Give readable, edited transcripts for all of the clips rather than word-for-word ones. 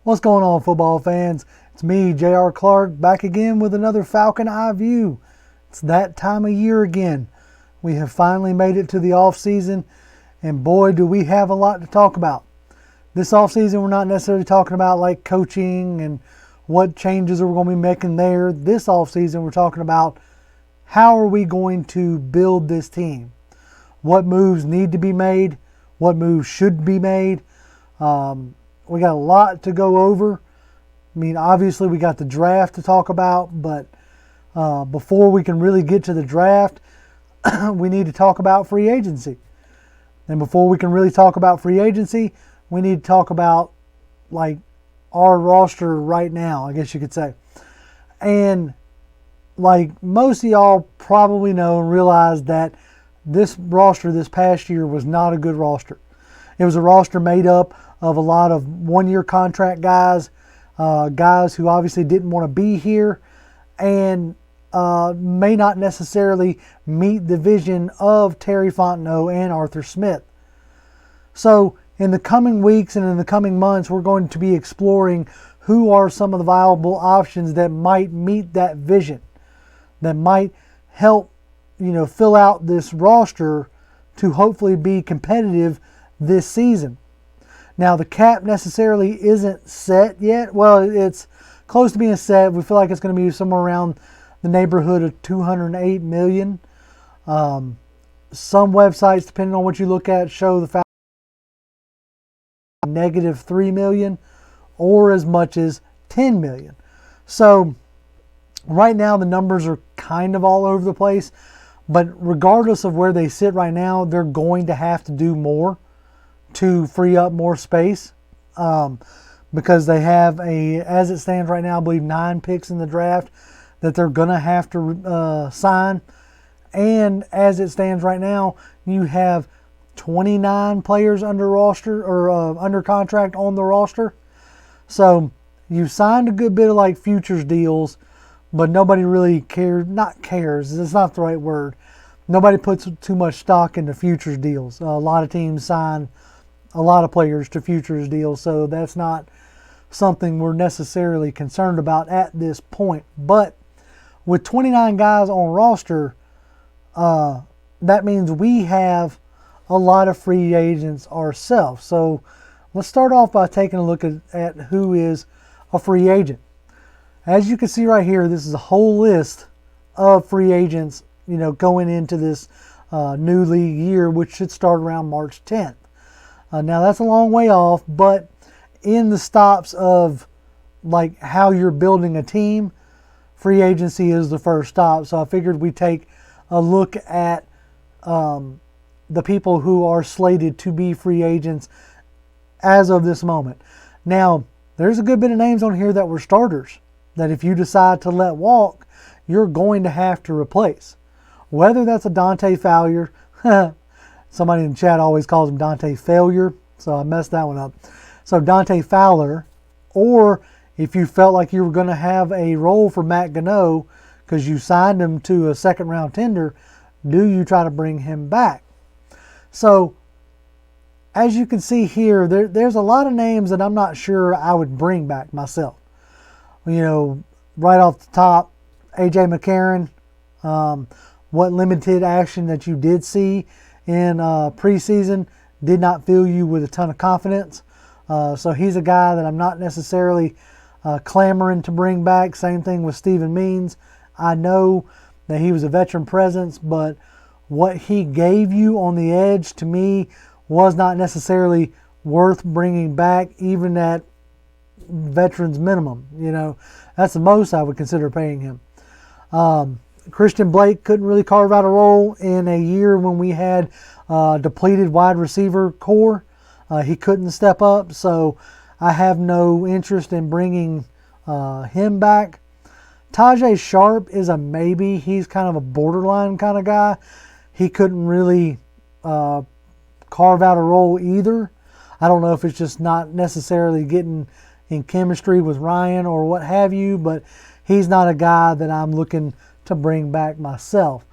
What's going on, football fans? It's me, J.R. Clark, back again with another Falcon Eye View. It's that time of year again. We have finally made it to the offseason, and boy, do we have a lot to talk about. This offseason, we're not necessarily talking about like coaching and what changes are we going to be making there. This offseason, we're talking about how are we going to build this team? What moves need to be made? What moves should be made? We got a lot to go over. I mean, obviously we got the draft to talk about, but before we can really get to the draft, we need to talk about free agency. And before we can really talk about free agency, we need to talk about like our roster right now, I guess you could say. And like most of y'all probably know and realize that this roster this past year was not a good roster. It was a roster made up of a lot of one-year contract guys, guys who obviously didn't want to be here and may not necessarily meet the vision of Terry Fontenot and Arthur Smith. So in the coming weeks and in the coming months, we're going to be exploring who are some of the viable options that might meet that vision, that might help, fill out this roster to hopefully be competitive this season. Now, the cap necessarily isn't set yet. Well, it's close to being set. We feel like it's going to be somewhere around the neighborhood of $208 million. Some websites, depending on what you look at, show the fact negative $3 million or as much as $10 million. So right now the numbers are kind of all over the place. But regardless of where they sit right now, they're going to have to do more to free up more space because they have as it stands right now, I believe 9 picks in the draft that they're going to have to sign. And as it stands right now, you have 29 players under roster or under contract on the roster. So you've signed a good bit of like futures deals, but nobody really cares. Not cares. It's not the right word. Nobody puts too much stock into futures deals. A lot of teams sign a lot of players to futures deals, so that's not something we're necessarily concerned about at this point. But with 29 guys on roster, that means we have a lot of free agents ourselves. So let's start off by taking a look at who is a free agent. As you can see right here, this is a whole list of free agents, going into this new league year, which should start around March 10th. Now that's a long way off, but in the stops of like how you're building a team, free agency is the first stop. So I figured we'd take a look at the people who are slated to be free agents as of this moment. Now, there's a good bit of names on here that were starters that if you decide to let walk, you're going to have to replace. Whether that's a Dante Fowler, somebody in the chat always calls him Dante Failure, so I messed that one up. So Dante Fowler, or if you felt like you were going to have a role for Matt Gano because you signed him to a second-round tender, do you try to bring him back? So as you can see here, there's a lot of names that I'm not sure I would bring back myself. Right off the top, A.J. McCarron, what limited action that you did see in preseason did not fill you with a ton of confidence. So he's a guy that I'm not necessarily clamoring to bring back. Same thing with Steven Means. I know that he was a veteran presence, but what he gave you on the edge to me was not necessarily worth bringing back, even at veterans minimum. That's the most I would consider paying him. Christian Blake couldn't really carve out a role in a year when we had depleted wide receiver core. He couldn't step up, so I have no interest in bringing him back. Tajay Sharp is a maybe. He's kind of a borderline kind of guy. He couldn't really carve out a role either. I don't know if it's just not necessarily getting in chemistry with Ryan or what have you, but he's not a guy that I'm looking to bring back myself.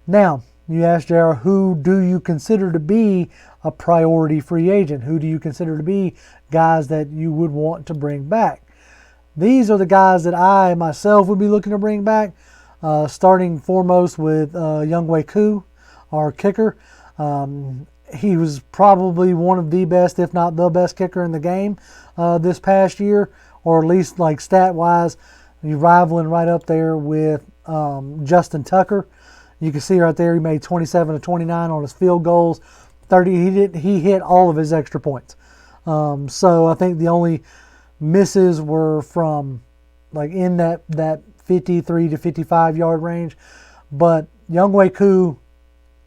Now, You asked JR, who do you consider to be a priority free agent? Who do you consider to be guys that you would want to bring back? These are the guys that I myself would be looking to bring back, starting foremost with Younghoe Koo, our kicker. He was probably one of the best, if not the best kicker in the game this past year, or at least like stat-wise, you're rivaling right up there with Justin Tucker. You can see right there he made 27 of 29 on his field goals. 30 he hit all of his extra points. So I think the only misses were from like in that 53 to 55 yard range. But Younghoe Koo,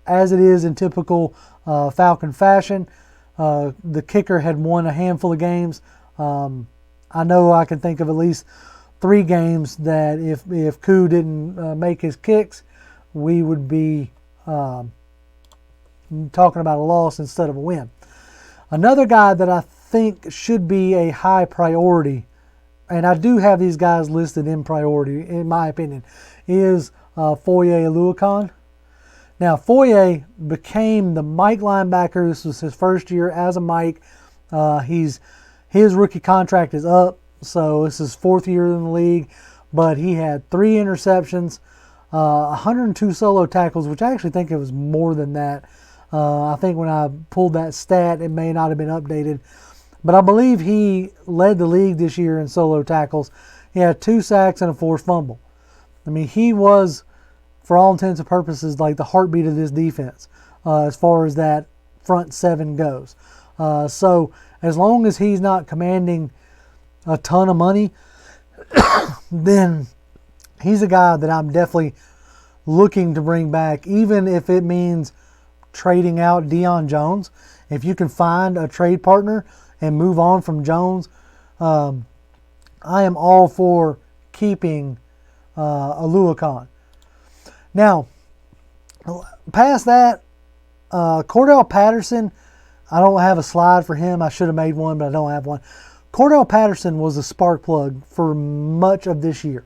as it is in typical Falcon fashion, the kicker had won a handful of games. I know I can think of at least 3 games that if Koo didn't make his kicks, we would be talking about a loss instead of a win. Another guy that I think should be a high priority, and I do have these guys listed in priority, in my opinion, is Foye Oluokun. Now, Foye became the Mike linebacker. This was his first year as a Mike. His rookie contract is up, so this is 4th year in the league, but he had 3 interceptions, 102 solo tackles, which I actually think it was more than that. I think when I pulled that stat, it may not have been updated. But I believe he led the league this year in solo tackles. He had 2 sacks and a forced fumble. I mean, he was, for all intents and purposes, like the heartbeat of this defense as far as that front 7 goes. So as long as he's not commanding a ton of money, then he's a guy that I'm definitely looking to bring back, even if it means trading out Deion Jones. If you can find a trade partner and move on from Jones, I am all for keeping Oluokun. Now, past that, Cordarrelle Patterson, I don't have a slide for him. I should have made one, but I don't have one. Cordarrelle Patterson was a spark plug for much of this year.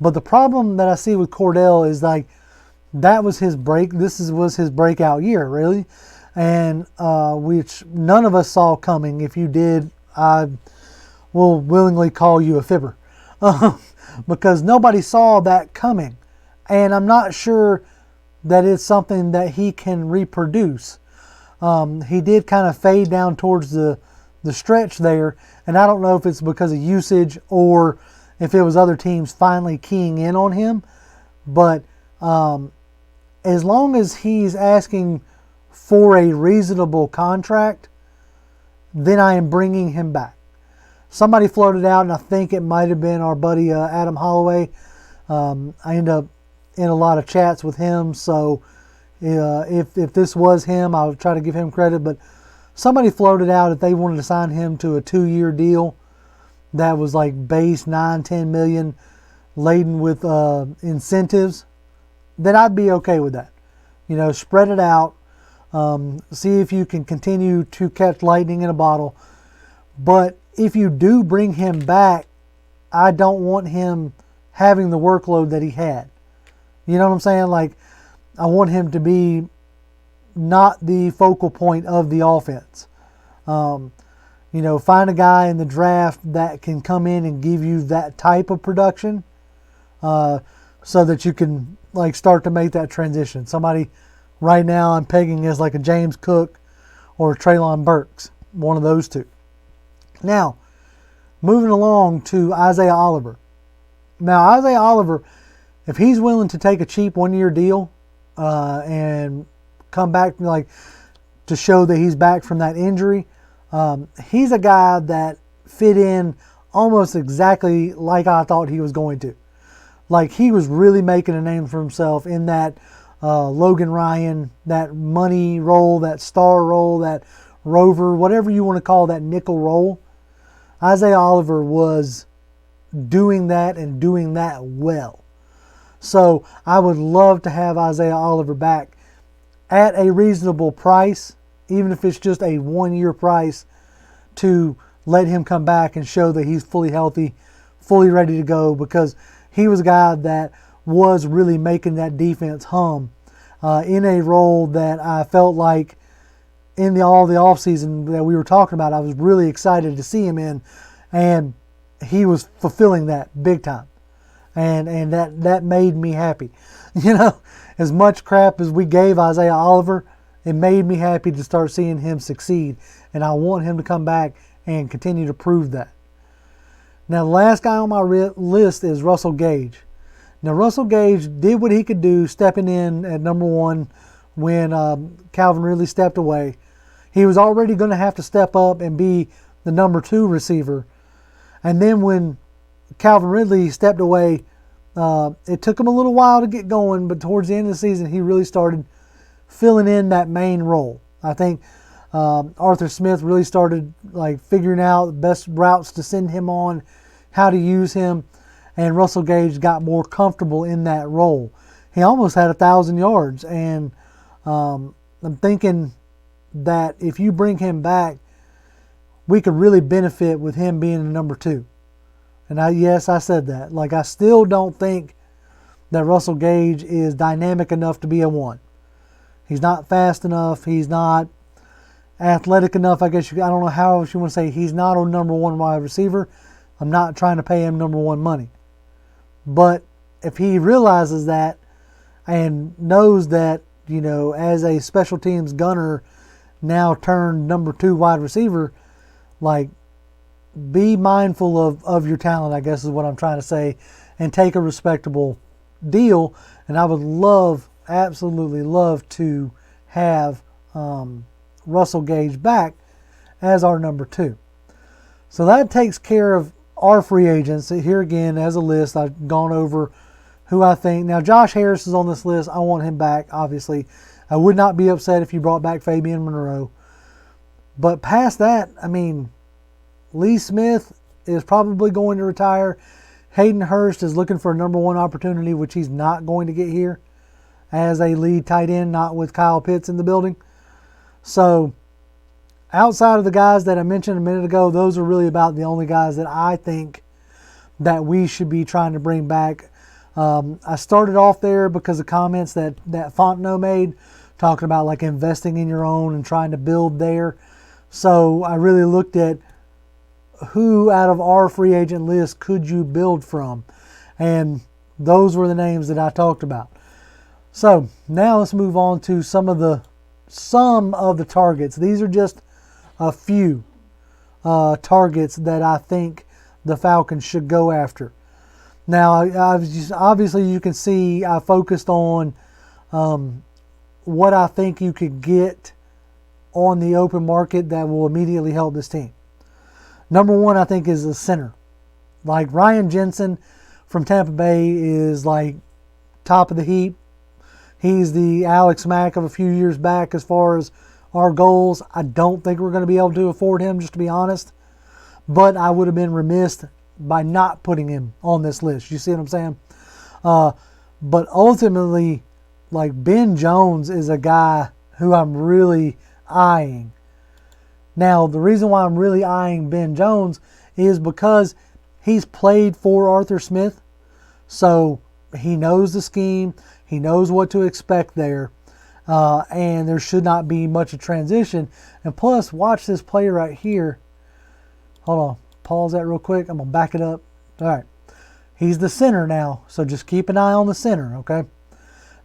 But the problem that I see with Cordell is like that was his break. Was his breakout year, really, and which none of us saw coming. If you did, I will willingly call you a fibber because nobody saw that coming, and I'm not sure that it's something that he can reproduce. He did kind of fade down towards the stretch there, and I don't know if it's because of usage or if it was other teams finally keying in on him. But as long as he's asking for a reasonable contract, then I am bringing him back. Somebody floated out, and I think it might have been our buddy Adam Holloway. I end up in a lot of chats with him, so if this was him, I'll try to give him credit. But somebody floated out if they wanted to sign him to a 2-year deal that was like base $9-10 million, laden with incentives, then I'd be okay with that. You know, spread it out. See if you can continue to catch lightning in a bottle. But if you do bring him back, I don't want him having the workload that he had. You know what I'm saying? Like, I want him to be not the focal point of the offense. You know, find a guy in the draft that can come in and give you that type of production so that you can like start to make that transition. Somebody right now I'm pegging as like a James Cook or Treylon Burks, one of those two. Now, moving along to Isaiah Oliver. Now, Isaiah Oliver, if he's willing to take a cheap 1-year deal and come back like to show that he's back from that injury, he's a guy that fit in almost exactly like I thought he was going to. Like, he was really making a name for himself in that Logan Ryan, that money role, that star role, that rover, whatever you want to call that nickel role. Isaiah Oliver was doing that and doing that well. So I would love to have Isaiah Oliver back at a reasonable price, even if it's just a 1-year price, to let him come back and show that he's fully healthy, fully ready to go, because he was a guy that was really making that defense hum. in a role that I felt like in all the offseason that we were talking about, I was really excited to see him in, and he was fulfilling that big time. And that made me happy. As much crap as we gave Isaiah Oliver, it made me happy to start seeing him succeed. And I want him to come back and continue to prove that. Now, the last guy on my list is Russell Gage. Now, Russell Gage did what he could do, stepping in at number 1 when Calvin Ridley stepped away. He was already going to have to step up and be the number 2 receiver. And then when Calvin Ridley stepped away, it took him a little while to get going, but towards the end of the season, he really started filling in that main role. I think Arthur Smith really started figuring out the best routes to send him on, how to use him, and Russell Gage got more comfortable in that role. He almost had 1,000 yards, and I'm thinking that if you bring him back, we could really benefit with him being the number 2. And I said that. I still don't think that Russell Gage is dynamic enough to be a 1. He's not fast enough. He's not athletic enough. I don't know how else you want to say. He's not a number 1 wide receiver. I'm not trying to pay him number 1 money. But if he realizes that and knows that, as a special teams gunner now turned number 2 wide receiver, be mindful of your talent, I guess is what I'm trying to say, and take a respectable deal. And I would absolutely love to have Russell Gage back as our number 2. So that takes care of our free agents. Here again, as a list, I've gone over who I think. Now, Josh Harris is on this list. I want him back, obviously. I would not be upset if you brought back Fabian Monroe. But past that, Lee Smith is probably going to retire. Hayden Hurst is looking for a number 1 opportunity, which he's not going to get here as a lead tight end, not with Kyle Pitts in the building. So outside of the guys that I mentioned a minute ago, those are really about the only guys that I think that we should be trying to bring back. I started off there because of comments that Fontenot made, talking about investing in your own and trying to build there. So I really looked at who out of our free agent list could you build from, and those were the names that I talked about. So now let's move on to some of the targets. These are just a few targets that I think the Falcons should go after. Now, obviously you can see I focused on what I think you could get on the open market that will immediately help this team. Number 1, I think, is a center. Ryan Jensen from Tampa Bay is top of the heap. He's the Alex Mack of a few years back as far as our goals. I don't think we're going to be able to afford him, just to be honest. But I would have been remiss by not putting him on this list. You see what I'm saying? But ultimately, Ben Jones is a guy who I'm really eyeing. Now, the reason why I'm really eyeing Ben Jones is because he's played for Arthur Smith, so he knows the scheme, he knows what to expect there, and there should not be much of transition. And plus, watch this play right here. Hold on, pause that real quick. I'm going to back it up. All right, he's the center now, so just keep an eye on the center, okay?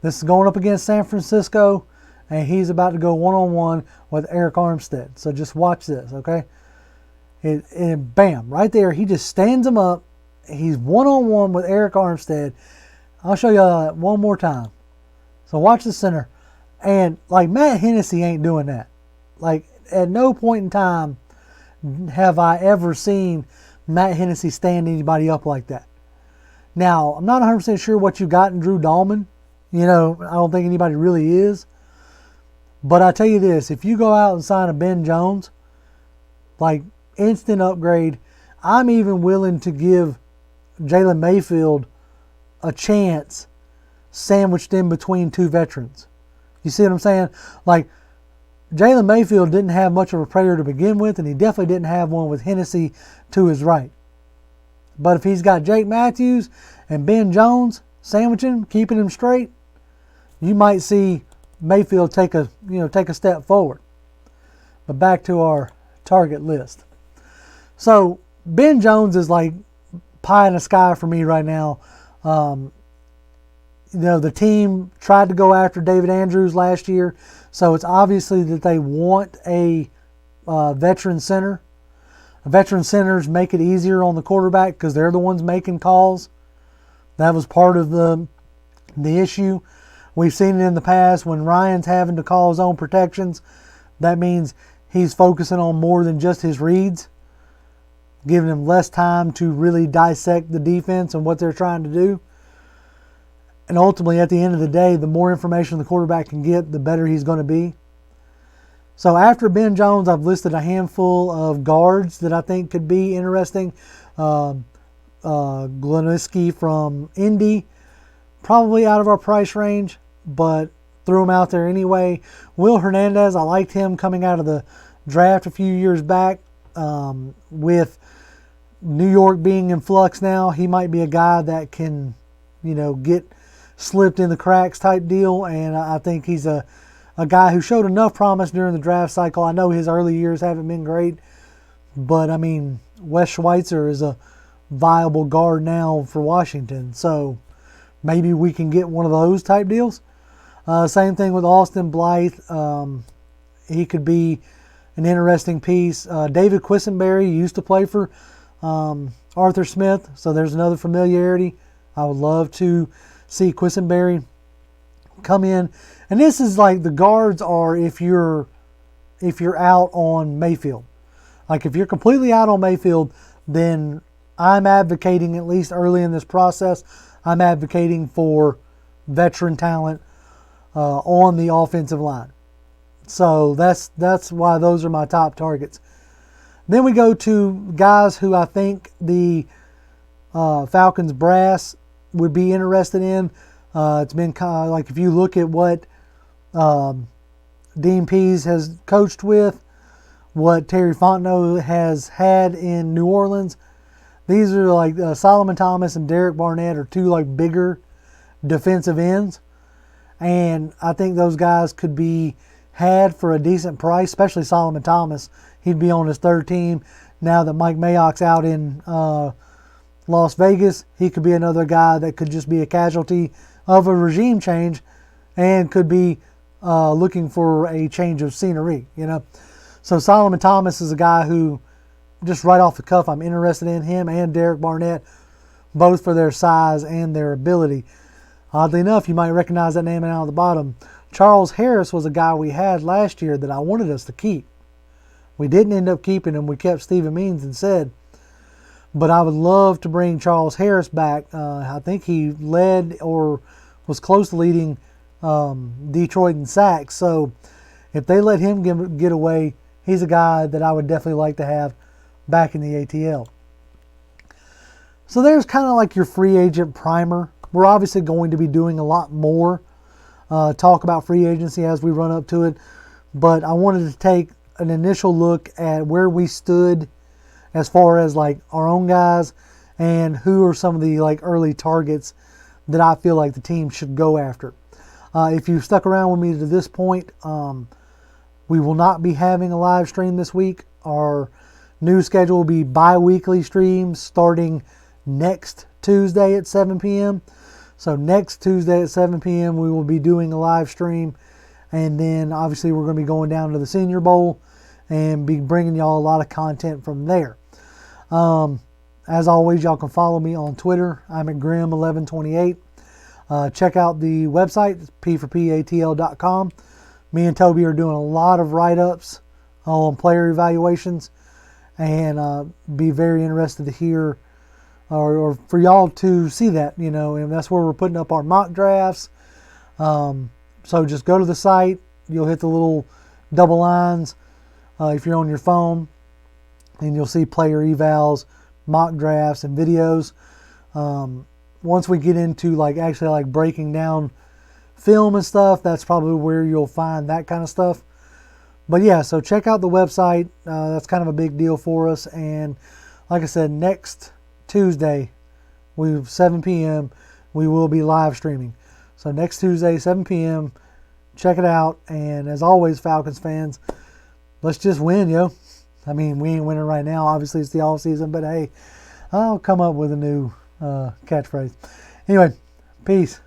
This is going up against San Francisco, and he's about to go one-on-one with Eric Armstead. So just watch this, okay? And bam, right there, he just stands him up. He's one-on-one with Eric Armstead. I'll show you that one more time. So watch the center. And, Matt Hennessy ain't doing that. At no point in time have I ever seen Matt Hennessy stand anybody up like that. Now, I'm not 100% sure what you got in Drew Dahlman. I don't think anybody really is. But I tell you this, if you go out and sign a Ben Jones, instant upgrade. I'm even willing to give Jalen Mayfield a chance sandwiched in between 2 veterans. You see what I'm saying? Jalen Mayfield didn't have much of a prayer to begin with, and he definitely didn't have one with Hennessy to his right. But if he's got Jake Matthews and Ben Jones sandwiching, keeping him straight, you might see Mayfield take a step forward. But back to our target list. So Ben Jones is like pie in the sky for me right now. The team tried to go after David Andrews last year, so it's obviously that they want a veteran center. Veteran centers make it easier on the quarterback because they're the ones making calls. That was part of the issue. We've seen it in the past when Ryan's having to call his own protections. That means he's focusing on more than just his reads, giving him less time to really dissect the defense and what they're trying to do. And ultimately, at the end of the day, the more information the quarterback can get, the better he's going to be. So after Ben Jones, I've listed a handful of guards that I think could be interesting. Gleniski from Indy, probably out of our price range, but threw him out there anyway. Will Hernandez, I liked him coming out of the draft a few years back. With New York being in flux now, he might be a guy that can, get slipped in the cracks type deal, and I think he's a guy who showed enough promise during the draft cycle. I know his early years haven't been great, but I mean, Wes Schweitzer is a viable guard now for Washington, so maybe we can get one of those type deals. Same thing with Austin Blythe. He could be an interesting piece. David Quisenberry used to play for Arthur Smith, so there's another familiarity. I would love to see Quisenberry come in. And this is like the guards are if you're out on Mayfield. Like if you're completely out on Mayfield, then I'm advocating, at least early in this process, I'm advocating for veteran talent on the offensive line. So that's why those are my top targets. Then we go to guys who I think the Falcons brass would be interested in. It's been kind of like if you look at what Dean Pease has coached with, what Terry Fontenot has had in New Orleans. These are like Solomon Thomas and Derek Barnett are two like bigger defensive ends. And I think those guys could be had for a decent price, especially Solomon Thomas. He'd be on his third team. Now that Mike Mayock's out in Las Vegas, he could be another guy that could just be a casualty of a regime change and could be looking for a change of scenery, So Solomon Thomas is a guy who, just right off the cuff, I'm interested in him and Derek Barnett, both for their size and their ability. Oddly enough, you might recognize that name out of the bottom. Charles Harris was a guy we had last year that I wanted us to keep. We didn't end up keeping him. We kept Stephen Means instead. But I would love to bring Charles Harris back. I think he led or was close to leading Detroit in sacks. So if they let him get away, he's a guy that I would definitely like to have back in the ATL. So there's kind of like your free agent primer. We're obviously going to be doing a lot more talk about free agency as we run up to it. But I wanted to take an initial look at where we stood as far as like our own guys and who are some of the like early targets that I feel like the team should go after. If you've stuck around with me to this point, we will not be having a live stream this week. Our new schedule will be bi-weekly streams starting next Tuesday at 7 p.m. So next Tuesday at 7 p.m. we will be doing a live stream. And then obviously we're going to be going down to the Senior Bowl and be bringing y'all a lot of content from there. As always, y'all can follow me on Twitter. I'm at Grim1128. Check out the website, p4patl.com. Me and Toby are doing a lot of write-ups on player evaluations, and be very interested to hear or for y'all to see that, and that's where we're putting up our mock drafts. So just go to the site. You'll hit the little double lines if you're on your phone, and you'll see player evals, mock drafts, and videos. Once we get into actually breaking down film and stuff, that's probably where you'll find that kind of stuff. But yeah, so check out the website. That's kind of a big deal for us. And like I said, next Tuesday, 7 p.m., we will be live streaming. So next Tuesday, 7 p.m., check it out. And as always, Falcons fans, let's just win, yo. I mean, we ain't winning right now. Obviously, it's the offseason, but hey, I'll come up with a new catchphrase. Anyway, peace.